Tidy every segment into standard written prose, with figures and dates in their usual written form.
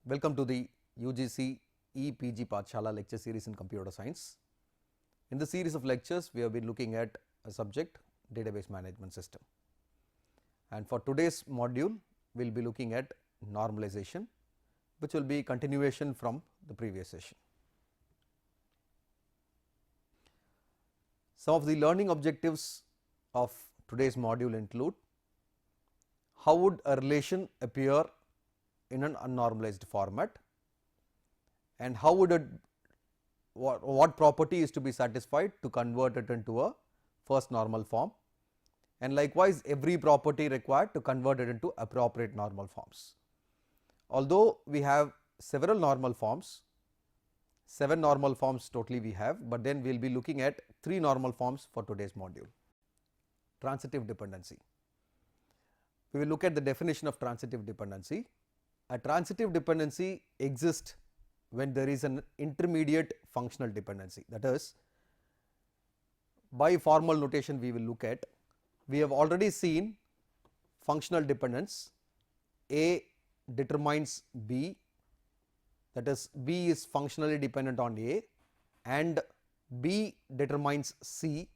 Welcome to the UGC EPG Pathshala lecture series in computer science. In this series of lectures, we have been looking at a subject, database management system. And for today's module, we will be looking at normalization, which will be continuation from the previous session. Some of the learning objectives of today's module include: how would a relation appear in an unnormalized format, and how would it, what property is to be satisfied to convert it into a first normal form, and likewise every property required to convert it into appropriate normal forms. Although we have several normal forms, 7 normal forms totally we have, but then we will be looking at 3 normal forms for today's module. Transitive dependency. We will look at the definition of transitive dependency. A transitive dependency exists when there is an intermediate functional dependency. That is, by formal notation we will look at, we have already seen functional dependence. A determines B, that is B is functionally dependent on A, and B determines C,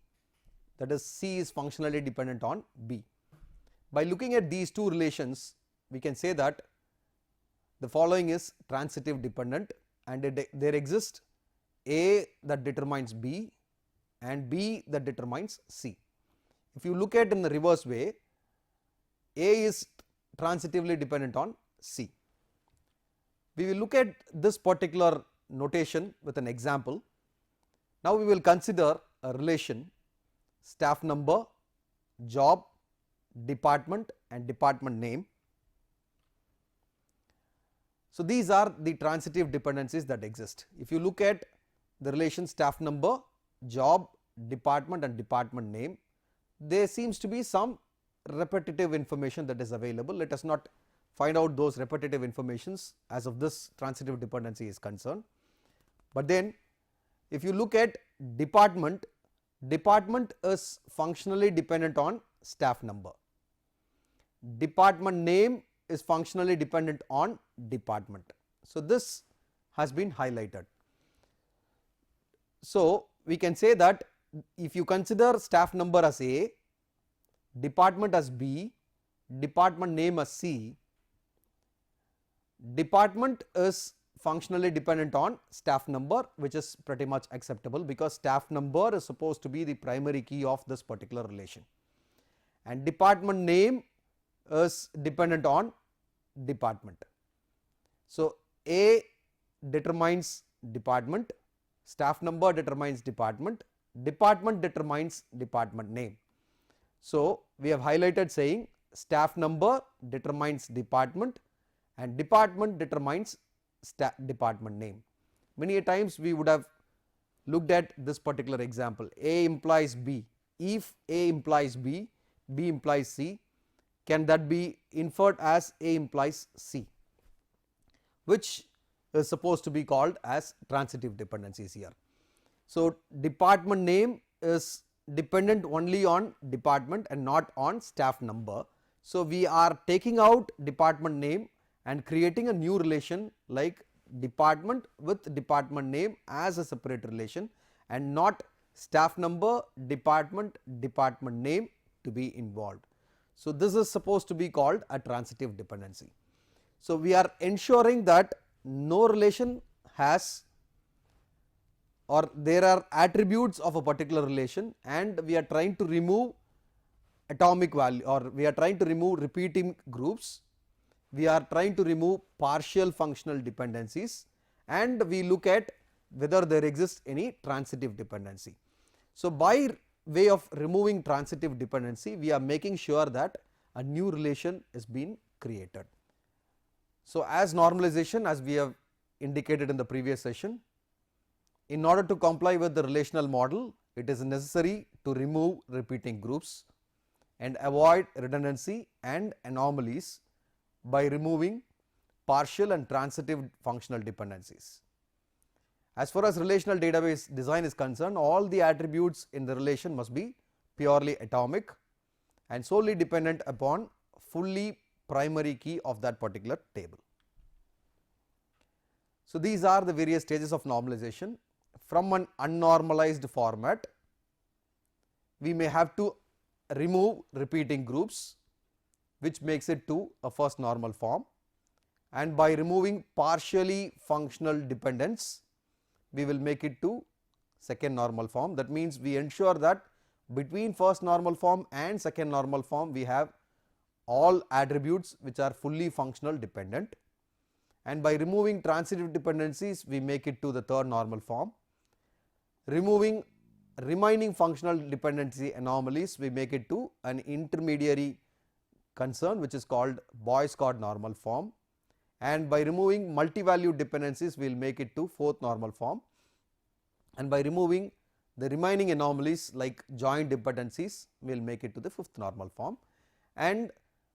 that is C is functionally dependent on B. By looking at these two relations, we can say that the following is transitive dependent, and there exists A that determines B and B that determines C. If you look at in the reverse way, A is transitively dependent on C. We will look at this particular notation with an example. Now we will consider a relation staff number, job, department and department name. So these are the transitive dependencies that exist. If you look at the relation staff number, job, department and department name, there seems to be some repetitive information that is available. Let us not find out those repetitive informations as of this transitive dependency is concerned. But then if you look at department, department is functionally dependent on staff number. Department name is functionally dependent on department. So this has been highlighted. So we can say that if you consider staff number as A, department as B, department name as C, department is functionally dependent on staff number, which is pretty much acceptable because staff number is supposed to be the primary key of this particular relation, and department name is dependent on department. So A determines department, staff number determines department, department determines department name. So we have highlighted saying staff number determines department and department determines department name. Many a times we would have looked at this particular example, A implies B. If A implies B, B implies C, can that be inferred as A implies C, which is supposed to be called as transitive dependencies here. So department name is dependent only on department and not on staff number. So we are taking out department name and creating a new relation like department with department name as a separate relation, and not staff number, department, department name to be involved. So this is supposed to be called a transitive dependency. So we are ensuring that no relation has, or there are attributes of a particular relation, and we are trying to remove atomic value, or we are trying to remove repeating groups, we are trying to remove partial functional dependencies, and we look at whether there exists any transitive dependency. So by way of removing transitive dependency, we are making sure that a new relation is being created. So as normalization, as we have indicated in the previous session, in order to comply with the relational model, it is necessary to remove repeating groups and avoid redundancy and anomalies by removing partial and transitive functional dependencies. As far as relational database design is concerned, all the attributes in the relation must be purely atomic and solely dependent upon fully primary key of that particular table. So, these are the various stages of normalization. From an unnormalized format, we may have to remove repeating groups, which makes it to a first normal form, and by removing partially functional dependents, we will make it to second normal form. That means, we ensure that between first normal form and second normal form, we have all attributes which are fully functional dependent, and by removing transitive dependencies, we make it to the third normal form. Removing remaining functional dependency anomalies, we make it to an intermediary concern, which is called Boyce-Codd normal form, and by removing multi-value dependencies, we will make it to fourth normal form, and by removing the remaining anomalies like joint dependencies, we will make it to the fifth normal form, and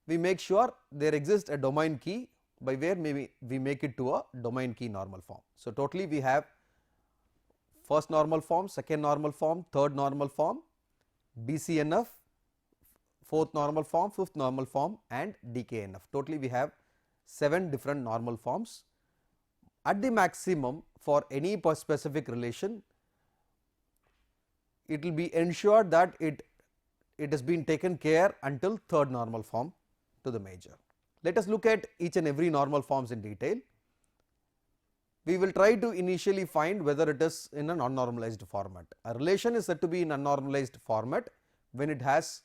we make sure there exists a domain key by where maybe we make it to a domain key normal form. So, totally we have first normal form, second normal form, third normal form, BCNF, fourth normal form, fifth normal form, and DKNF. Totally we have 7 different normal forms. At the maximum, for any specific relation, it will be ensured that it has been taken care until third normal form to the major. Let us look at each and every normal forms in detail. We will try to initially find whether it is in an unnormalized format. A relation is said to be in unnormalized format when it has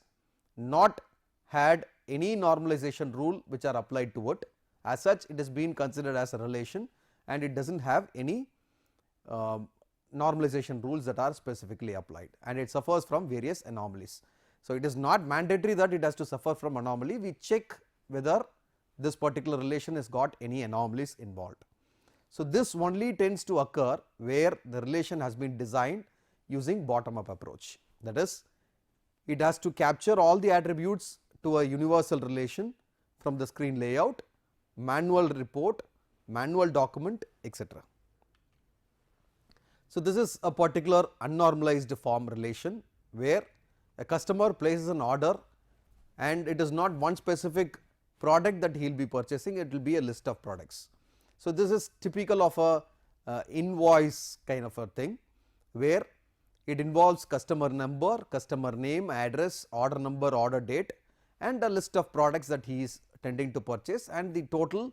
not had any normalization rule which are applied to it. As such, it is being considered as a relation and it does not have any normalization rules that are specifically applied, and it suffers from various anomalies. So, it is not mandatory that it has to suffer from anomaly. We check whether this particular relation has got any anomalies involved. So, this only tends to occur where the relation has been designed using bottom up approach. That is, it has to capture all the attributes to a universal relation from the screen layout, manual report, manual document, etc. So, this is a particular unnormalized form relation where a customer places an order and it is not one specific product that he will be purchasing, it will be a list of products. So, this is typical of a invoice kind of a thing where it involves customer number, customer name, address, order number, order date, and a list of products that he is tending to purchase and the total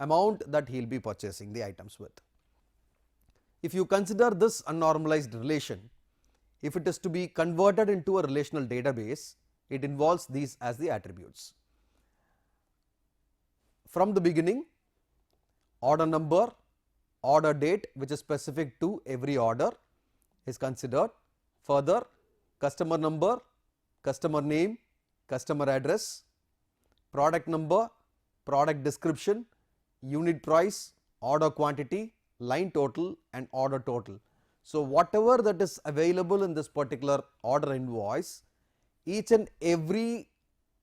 amount that he will be purchasing the items with. If you consider this unnormalized relation, if it is to be converted into a relational database, it involves these as the attributes. From the beginning, order number, order date which is specific to every order is considered. Further, customer number, customer name, customer address, product number, product description, unit price, order quantity, line total and order total. So, whatever that is available in this particular order invoice, each and every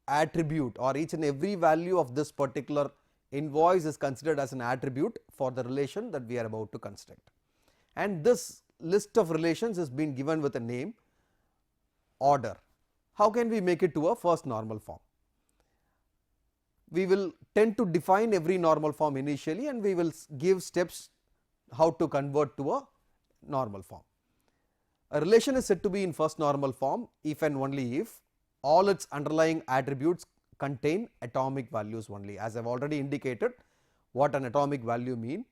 attribute or each and every value of this particular invoice is considered as an attribute for the relation that we are about to construct. And this list of relations is being given with a name order. How can we make it to a first normal form? We will tend to define every normal form initially and we will give steps how to convert to a normal form. A relation is said to be in first normal form if and only if all its underlying attributes contain atomic values only. As I have already indicated what an atomic value mean,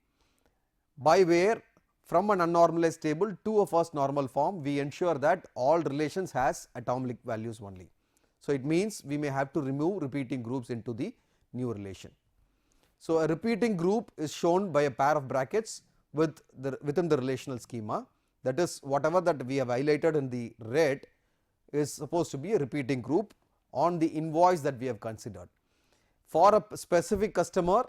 by where from an unnormalized table to a first normal form we ensure that all relations has atomic values only. So, it means we may have to remove repeating groups into the new relation. So, a repeating group is shown by a pair of brackets within the relational schema, that is whatever that we have highlighted in the red is supposed to be a repeating group on the invoice that we have considered. For a specific customer,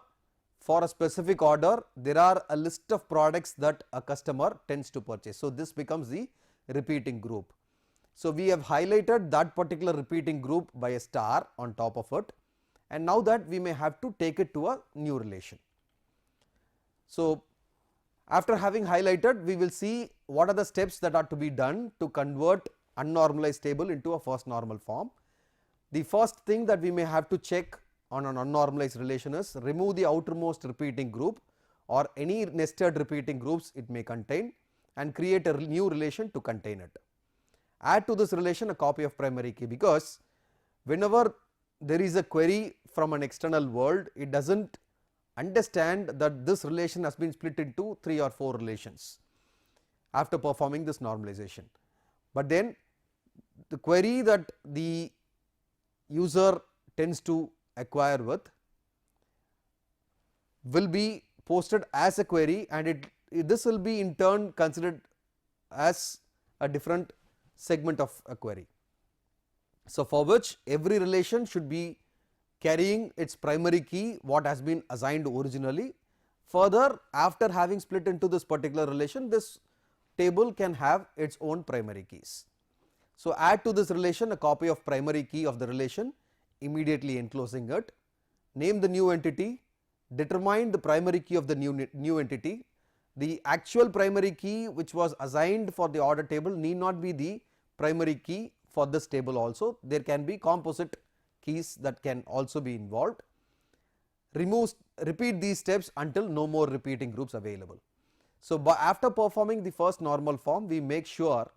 for a specific order, there are a list of products that a customer tends to purchase. So, this becomes the repeating group. So, we have highlighted that particular repeating group by a star on top of it, and now that we may have to take it to a new relation. So, after having highlighted, we will see what are the steps that are to be done to convert unnormalized table into a first normal form. The first thing that we may have to check on an unnormalized relation is remove the outermost repeating group or any nested repeating groups it may contain, and create a new relation to contain it. Add to this relation a copy of primary key, because whenever there is a query from an external world, it does not understand that this relation has been split into 3 or 4 relations after performing this normalization. But then the query that the user tends to acquire with will be posted as a query, and this will be in turn considered as a different segment of a query. So, for which every relation should be carrying its primary key what has been assigned originally. Further, after having split into this particular relation, this table can have its own primary keys. So, add to this relation a copy of primary key of the relation immediately enclosing it, name the new entity, determine the primary key of the new entity. The actual primary key which was assigned for the order table need not be the primary key for this table also, there can be composite keys that can also be involved. Repeat these steps until no more repeating groups available. So, after performing the first normal form, we make sure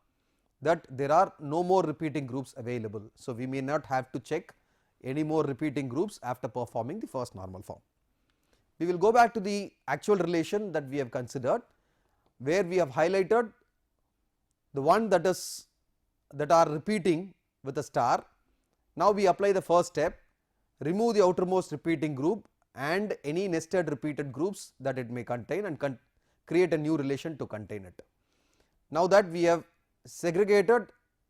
that there are no more repeating groups available. So, we may not have to check any more repeating groups after performing the first normal form. We will go back to the actual relation that we have considered, where we have highlighted the one that are repeating with a star. Now, we apply the first step, remove the outermost repeating group and any nested repeated groups that it may contain, and create a new relation to contain it. Now, that we have segregated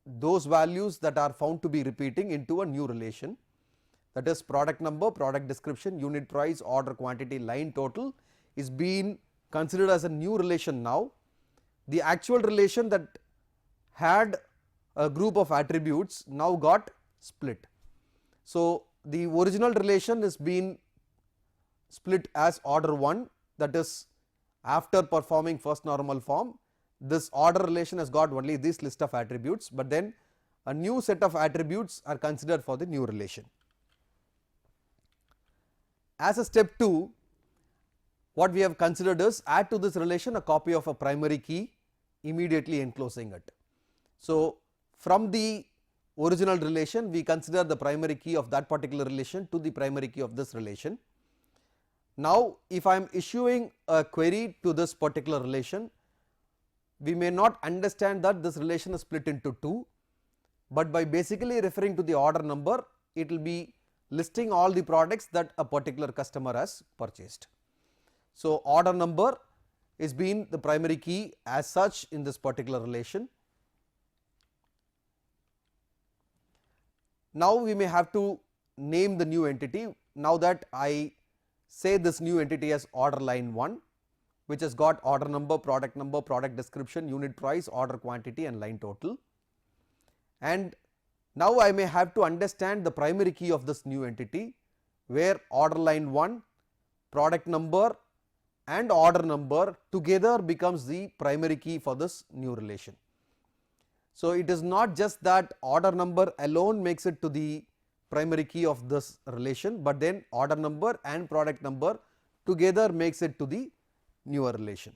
those values that are found to be repeating into a new relation, that is product number, product description, unit price, order quantity, line total is being considered as a new relation. Now, the actual relation that had a group of attributes now got split. So, the original relation is being split as order 1, that is after performing first normal form, this order relation has got only this list of attributes, but then a new set of attributes are considered for the new relation. As a step 2, what we have considered is add to this relation a copy of a primary key immediately enclosing it. So, from the original relation we consider the primary key of that particular relation to the primary key of this relation. Now, if I am issuing a query to this particular relation, we may not understand that this relation is split into 2, but by basically referring to the order number, it will be listing all the products that a particular customer has purchased. So, order number is being the primary key as such in this particular relation. Now, we may have to name the new entity. Now, that I say this new entity as order line 1, which has got order number, product description, unit price, order quantity and line total. And now, I may have to understand the primary key of this new entity, where order line 1, product number and order number together becomes the primary key for this new relation. So, it is not just that order number alone makes it to the primary key of this relation, but then order number and product number together makes it to the newer relation.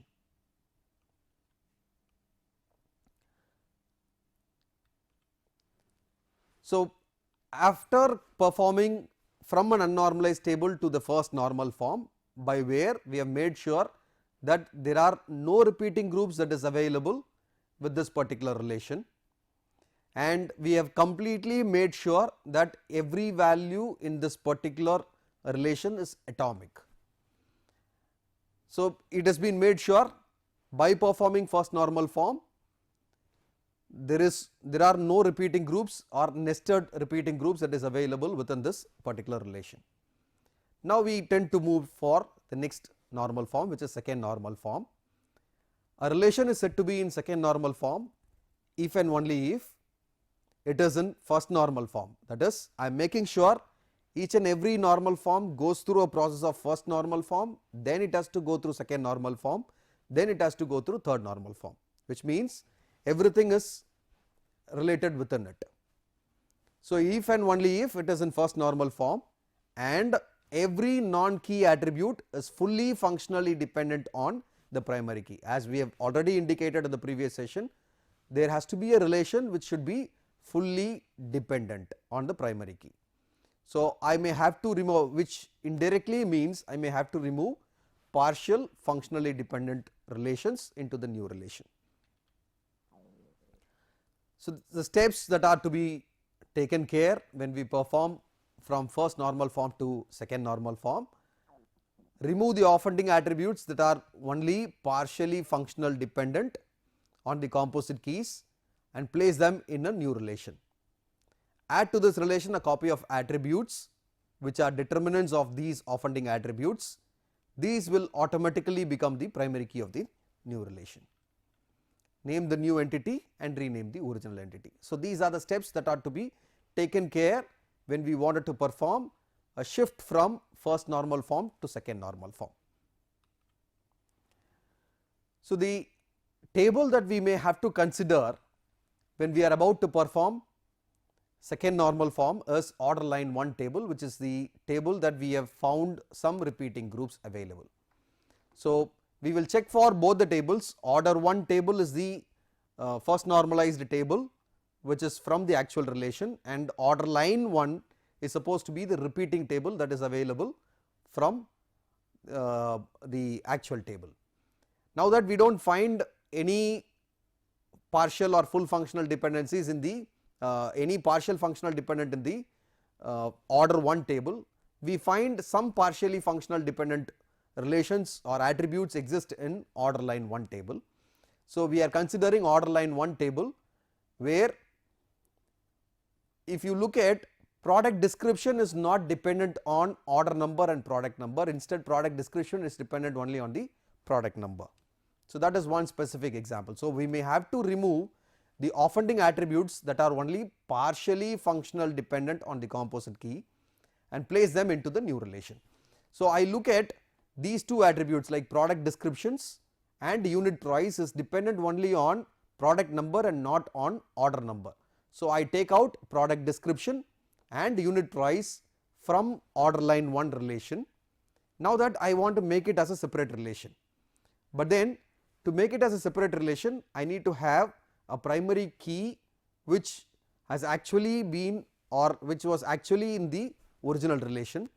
So, after performing from an unnormalized table to the first normal form, by where we have made sure that there are no repeating groups that is available with this particular relation, and we have completely made sure that every value in this particular relation is atomic. So, it has been made sure by performing first normal form, there are no repeating groups or nested repeating groups that is available within this particular relation. Now, we tend to move for the next normal form, which is second normal form. A relation is said to be in second normal form if and only if it is in first normal form. That is, I am making sure each and every normal form goes through a process of first normal form, then it has to go through second normal form, then it has to go through third normal form, which means everything is related within it. So, if and only if it is in first normal form and every non-key attribute is fully functionally dependent on the primary key. As we have already indicated in the previous session, there has to be a relation which should be fully dependent on the primary key. So, I may have to remove, which indirectly means I may have to remove partial functionally dependent relations into the new relation. So, the steps that are to be taken care when we perform from first normal form to second normal form: remove the offending attributes that are only partially functional dependent on the composite keys and place them in a new relation. Add to this relation a copy of attributes which are determinants of these offending attributes. These will automatically become the primary key of the new relation. Name the new entity and rename the original entity. So, these are the steps that are to be taken care when we wanted to perform a shift from first normal form to second normal form. So, the table that we may have to consider when we are about to perform second normal form is order line 1 table, which is the table that we have found some repeating groups available. So, we will check for both the tables. Order 1 table is the first normalized table which is from the actual relation, and order line 1 is supposed to be the repeating table that is available from the actual table. Now that we do not find any partial or full functional dependencies in the any partial functional dependent in the order 1 table, we find some partially functional dependent relations or attributes exist in order line 1 table. So, we are considering order line 1 table, where if you look at product description is not dependent on order number and product number, instead product description is dependent only on the product number. So, that is one specific example. So, we may have to remove the offending attributes that are only partially functional dependent on the composite key and place them into the new relation. So, I look at these two attributes like product descriptions and unit price is dependent only on product number and not on order number. So, I take out product description and unit price from order line 1 relation. Now that I want to make it as a separate relation, but then to make it as a separate relation I need to have a primary key which has actually been or which was actually in the original relation.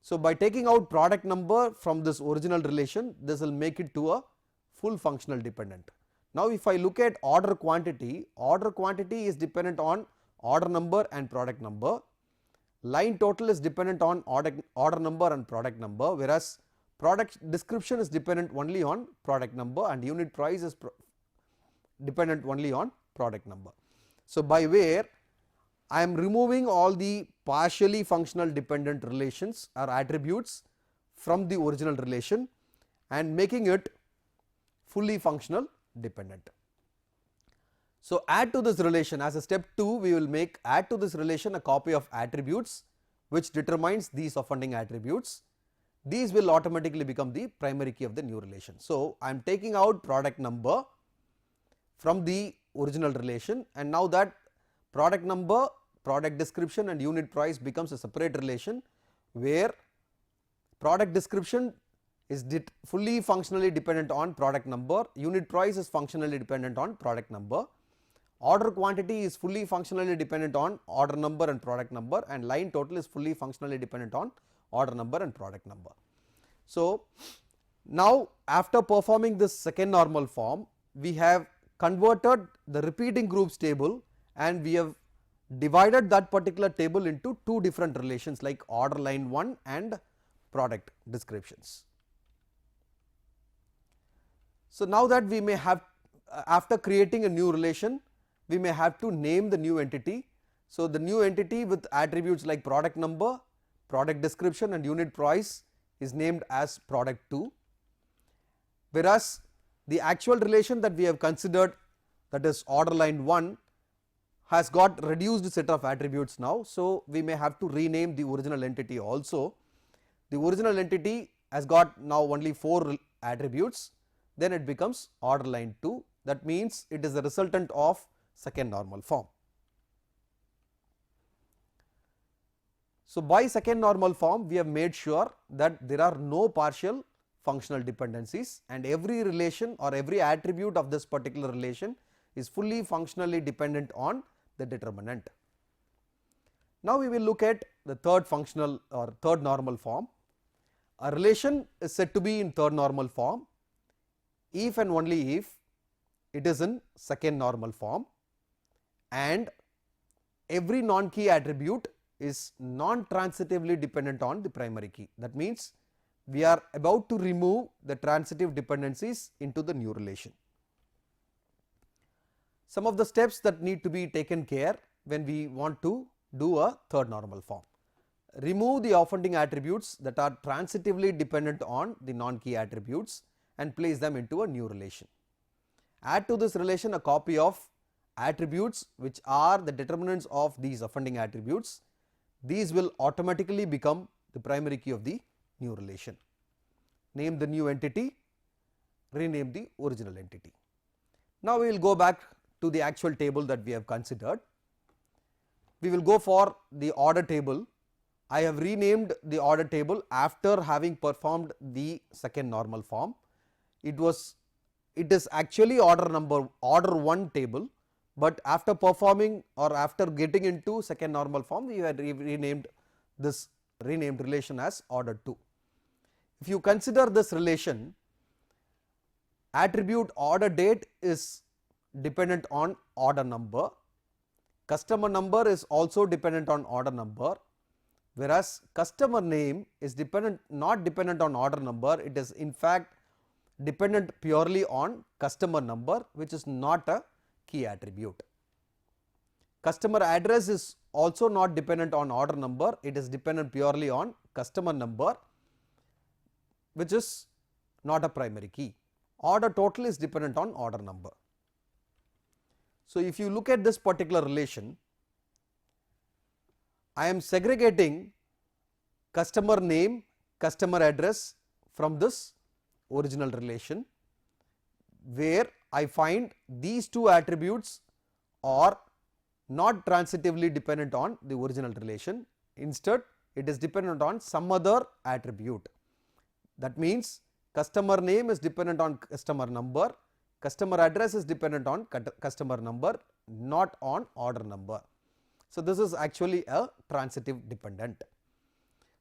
So, by taking out product number from this original relation, this will make it to a full functional dependent. Now, if I look at order quantity is dependent on order number and product number, line total is dependent on order number and product number, whereas product description is dependent only on product number and unit price is dependent only on product number. So, by where I am removing all the partially functional dependent relations or attributes from the original relation and making it fully functional dependent. So, add to this relation as a step 2, we will make add to this relation a copy of attributes which determines these offending attributes. These will automatically become the primary key of the new relation. So, I am taking out product number from the original relation, and now that product number, product description and unit price becomes a separate relation, where product description is fully functionally dependent on product number, unit price is functionally dependent on product number, order quantity is fully functionally dependent on order number and product number, and line total is fully functionally dependent on order number and product number. So, now after performing this second normal form, we have converted the repeating groups table and we have divided that particular table into two different relations like order line 1 and product descriptions. So, now that we may have after creating a new relation, we may have to name the new entity. So, the new entity with attributes like product number, product description and unit price is named as product 2, whereas the actual relation that we have considered, that is order line 1, has got reduced set of attributes now. So, we may have to rename the original entity also. The original entity has got now only 4 attributes, then it becomes order line 2, that means it is the resultant of second normal form. So, by second normal form we have made sure that there are no partial functional dependencies and every relation or every attribute of this particular relation is fully functionally dependent on the determinant. Now, we will look at the third functional or third normal form. A relation is said to be in third normal form if and only if it is in second normal form and every non-key attribute is non-transitively dependent on the primary key. That means, we are about to remove the transitive dependencies into the new relation. Some of the steps that need to be taken care when we want to do a third normal form. Remove the offending attributes that are transitively dependent on the non-key attributes and place them into a new relation. Add to this relation a copy of attributes which are the determinants of these offending attributes. These will automatically become the primary key of the new relation. Name the new entity, rename the original entity. Now, we will go back to the actual table that we have considered. We will go for the order table. I have renamed the order table after having performed the second normal form. It is actually order 1 table, but after performing or after getting into second normal form we had renamed this renamed relation as order 2. If you consider this relation, attribute order date is dependent on order number, customer number is also dependent on order number, whereas customer name is not dependent on order number, it is in fact dependent purely on customer number, which is not a key attribute. Customer address is also not dependent on order number, it is dependent purely on customer number, which is not a primary key. Order total is dependent on order number. So, if you look at this particular relation, I am segregating customer name, customer address from this original relation, where I find these two attributes are not transitively dependent on the original relation. Instead, it is dependent on some other attribute. That means, customer name is dependent on customer number, customer address is dependent on customer number, not on order number. So, this is actually a transitive dependent.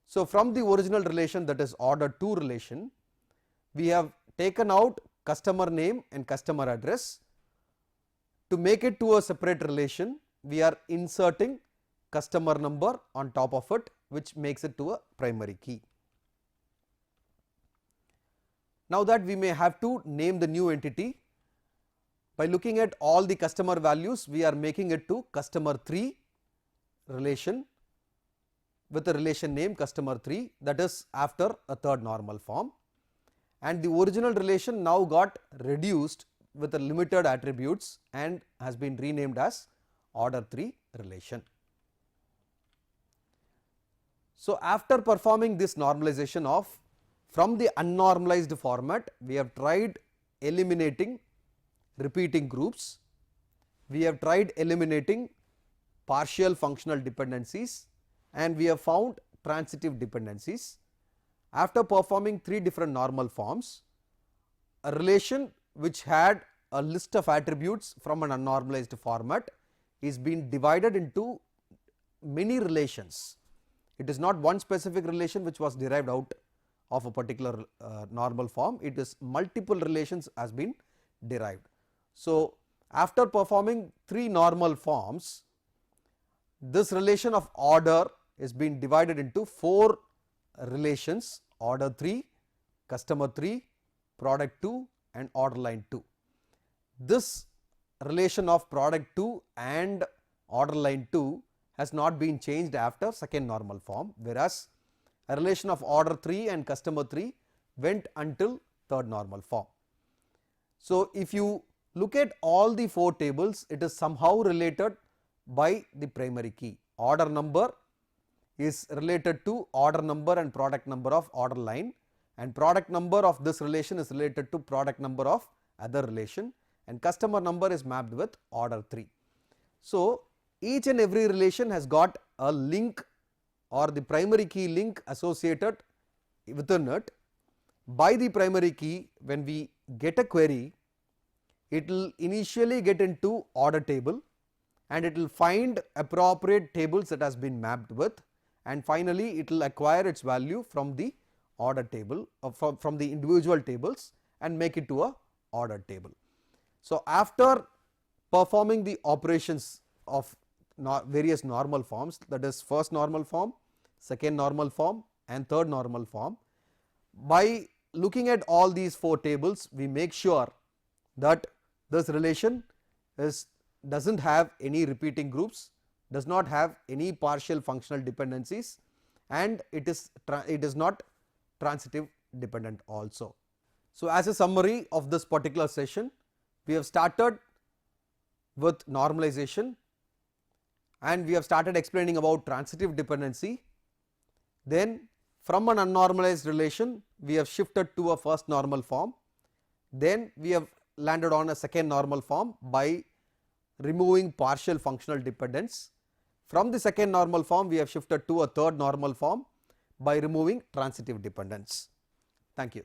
So, from the original relation, that is order 2 relation, we have taken out customer name and customer address. To make it to a separate relation, we are inserting customer number on top of it, which makes it to a primary key. Now, that we may have to name the new entity. By looking at all the customer values, we are making it to customer 3 relation with a relation name customer 3, that is after a third normal form, and the original relation now got reduced with a limited attributes and has been renamed as order 3 relation. So, after performing this normalization of from the unnormalized format, we have tried eliminating repeating groups, we have tried eliminating partial functional dependencies, and we have found transitive dependencies. After performing 3 different normal forms, a relation which had a list of attributes from an unnormalized format is being divided into many relations. It is not one specific relation which was derived out of a particular normal form, it is multiple relations has been derived. So, after performing 3 normal forms, this relation of order is being divided into 4 relations: order 3, customer 3, product 2 and order line 2. This relation of product 2 and order line 2 has not been changed after second normal form, whereas a relation of order 3 and customer 3 went until third normal form. So, if you look at all the 4 tables, it is somehow related by the primary key. Order number is related to order number and product number of order line, and product number of this relation is related to product number of other relation, and customer number is mapped with order 3. So, each and every relation has got a link or the primary key link associated within it. By the primary key, when we get a query, it will initially get into order table and it will find appropriate tables that has been mapped with, and finally it will acquire its value from the order table from the individual tables and make it to a order table. So, after performing the operations of various normal forms, that is first normal form, second normal form and third normal form, by looking at all these 4 tables, we make sure that this relation does not have any repeating groups, does not have any partial functional dependencies, and it is not transitive dependent also. So, as a summary of this particular session, we have started with normalization and we have started explaining about transitive dependency. Then from an unnormalized relation, we have shifted to a first normal form. Then we have landed on a second normal form by removing partial functional dependence. From the second normal form, we have shifted to a third normal form by removing transitive dependence. Thank you.